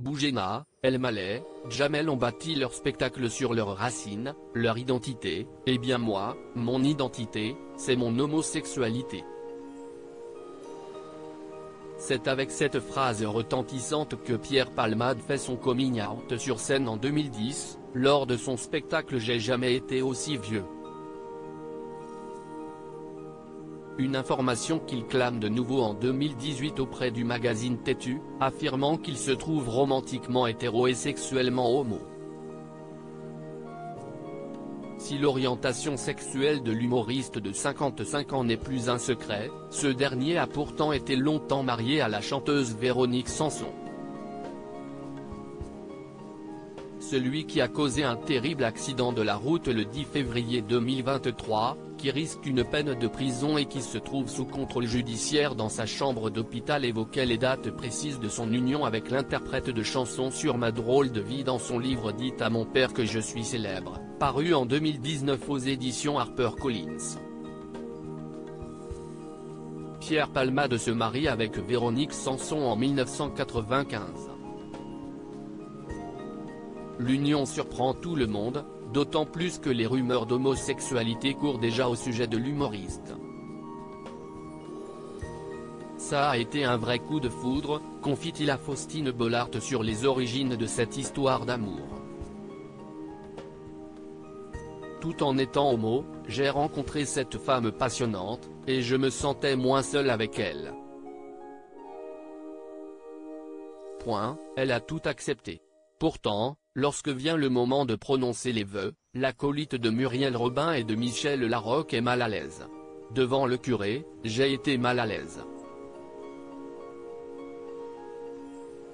Boujena, El Maleh, Jamel ont bâti leur spectacle sur leurs racines, leur identité, et bien moi, mon identité, c'est mon homosexualité. C'est avec cette phrase retentissante que Pierre Palmade fait son coming out sur scène en 2010, lors de son spectacle J'ai jamais été aussi vieux. Une information qu'il clame de nouveau en 2018 auprès du magazine Têtu, affirmant qu'il se trouve romantiquement hétéro et sexuellement homo. Si l'orientation sexuelle de l'humoriste de 55 ans n'est plus un secret, ce dernier a pourtant été longtemps marié à la chanteuse Véronique Sanson. Celui qui a causé un terrible accident de la route le 10 février 2023, qui risque une peine de prison et qui se trouve sous contrôle judiciaire dans sa chambre d'hôpital évoquait les dates précises de son union avec l'interprète de chansons sur ma drôle de vie dans son livre Dites à mon père que je suis célèbre, paru en 2019 aux éditions HarperCollins. Pierre Palmade se marie avec Véronique Sanson en 1995. L'union surprend tout le monde, d'autant plus que les rumeurs d'homosexualité courent déjà au sujet de l'humoriste. Ça a été un vrai coup de foudre, confie-t-il à Faustine Bollard sur les origines de cette histoire d'amour. Tout en étant homo, j'ai rencontré cette femme passionnante, et je me sentais moins seul avec elle. Elle a tout accepté. Pourtant, lorsque vient le moment de prononcer les vœux, l'acolyte de Muriel Robin et de Michel Larocque est mal à l'aise. Devant le curé, j'ai été mal à l'aise.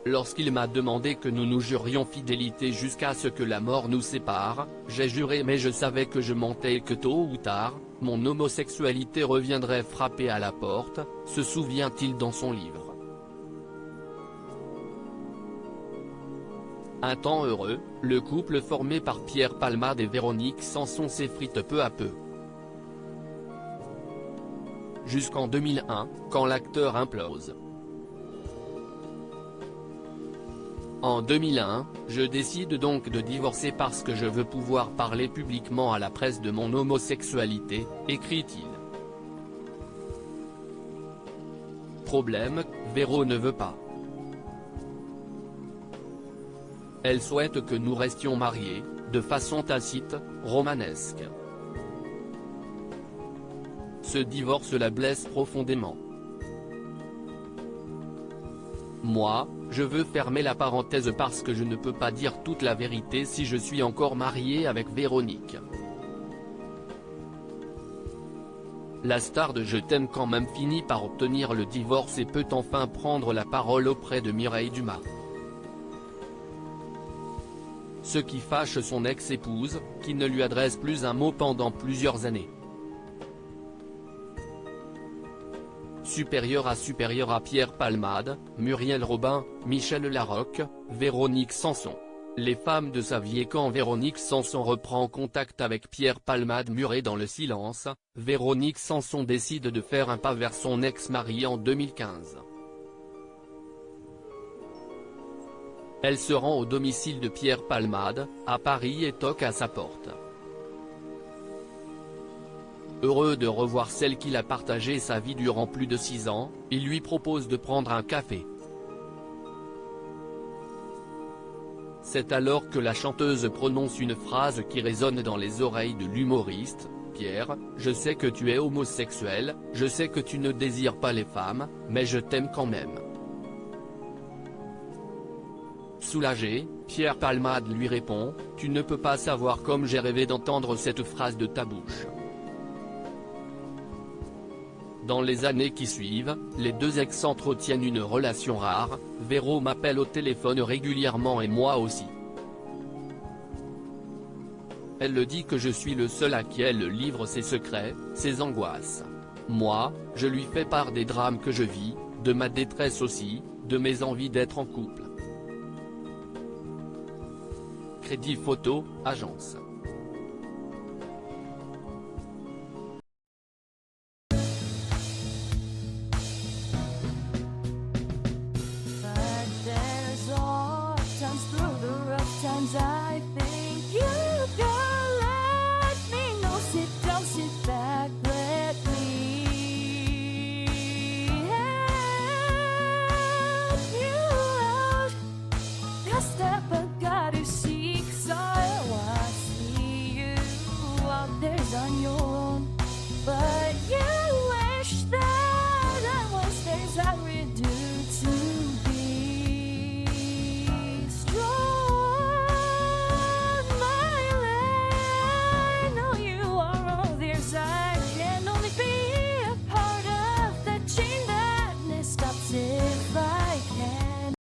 Lorsqu'il m'a demandé que nous nous jurions fidélité jusqu'à ce que la mort nous sépare, j'ai juré mais je savais que je mentais et que tôt ou tard, mon homosexualité reviendrait frapper à la porte, se souvient-il dans son livre. Un temps heureux, le couple formé par Pierre Palmade et Véronique Sanson s'effrite peu à peu. Jusqu'en 2001, quand l'acteur implose. En 2001, je décide donc de divorcer parce que je veux pouvoir parler publiquement à la presse de mon homosexualité, écrit-il. Problème, Véro ne veut pas. Elle souhaite que nous restions mariés, de façon tacite, romanesque. Ce divorce la blesse profondément. Moi, je veux fermer la parenthèse parce que je ne peux pas dire toute la vérité si je suis encore marié avec Véronique. La star de Je t'aime quand même finit par obtenir le divorce et peut enfin prendre la parole auprès de Mireille Dumas. Ce qui fâche son ex-épouse, qui ne lui adresse plus un mot pendant plusieurs années. Supérieur à Pierre Palmade, Muriel Robin, Michel Larocque, Véronique Sanson. Les femmes de sa vie et quand Véronique Sanson reprend contact avec Pierre Palmade muré dans le silence, Véronique Sanson décide de faire un pas vers son ex-mari en 2015. Elle se rend au domicile de Pierre Palmade, à Paris et toque à sa porte. Heureux de revoir celle qu'il a partagé sa vie durant plus de 6 ans, il lui propose de prendre un café. C'est alors que la chanteuse prononce une phrase qui résonne dans les oreilles de l'humoriste, « Pierre, je sais que tu es homosexuel, je sais que tu ne désires pas les femmes, mais je t'aime quand même. » Soulagé, Pierre Palmade lui répond, « Tu ne peux pas savoir comme j'ai rêvé d'entendre cette phrase de ta bouche. » Dans les années qui suivent, les deux ex entretiennent une relation rare, Véro m'appelle au téléphone régulièrement et moi aussi. Elle le dit que je suis le seul à qui elle livre ses secrets, ses angoisses. Moi, je lui fais part des drames que je vis, de ma détresse aussi, de mes envies d'être en couple. Crédit photo, agence.